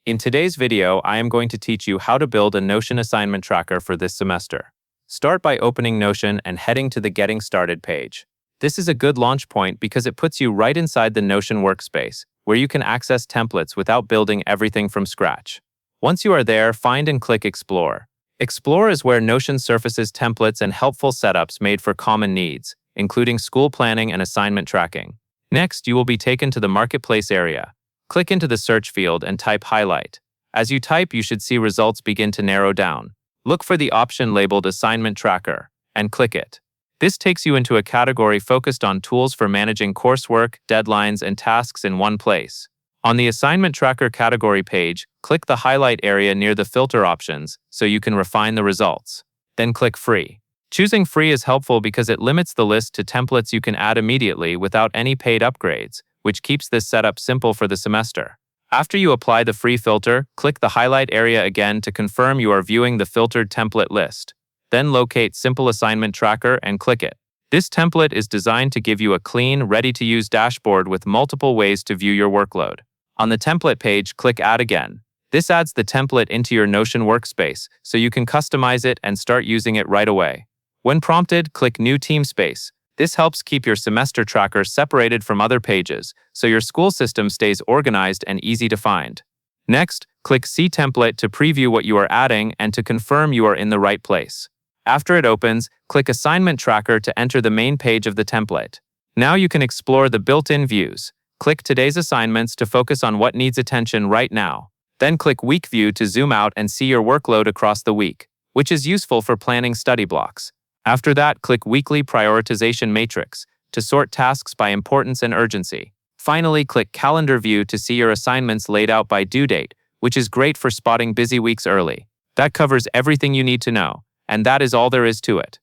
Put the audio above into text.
In today's video, I am going to teach you how to build a Notion assignment tracker for this semester. Start by opening Notion and heading to the Getting Started page. This is a good launch point because it puts you right inside the Notion Workspace, where you can access templates without building everything from scratch. Once you are there, find and click Explore. Explore is where Notion surfaces templates and helpful setups made for common needs, including school planning and assignment tracking. Next, you will be taken to the Marketplace area. Click into the search field and type Highlight. As you type, you should see results begin to narrow down. Look for the option labeled Assignment Tracker and click it. This takes you into a category focused on tools for managing coursework, deadlines, and tasks in one place. On the Assignment Tracker category page, click the highlight area near the filter options so you can refine the results. Then click Free. Choosing Free is helpful because it limits the list to templates you can add immediately without any paid upgrades, which keeps this setup simple for the semester. After you apply the free filter, click the highlight area again to confirm you are viewing the filtered template list. Then locate Simple Assignment Tracker and click it. This template is designed to give you a clean, ready-to-use dashboard with multiple ways to view your workload. On the template page, click Add again. This adds the template into your Notion workspace, so you can customize it and start using it right away. When prompted, click New Team Space. This helps keep your semester tracker separated from other pages, so your school system stays organized and easy to find. Next, click See Template to preview what you are adding and to confirm you are in the right place. After it opens, click Assignment Tracker to enter the main page of the template. Now you can explore the built-in views. Click Today's Assignments to focus on what needs attention right now. Then click Week View to zoom out and see your workload across the week, which is useful for planning study blocks. After that, click Weekly Prioritization Matrix to sort tasks by importance and urgency. Finally, click Calendar View to see your assignments laid out by due date, which is great for spotting busy weeks early. That covers everything you need to know, and that is all there is to it.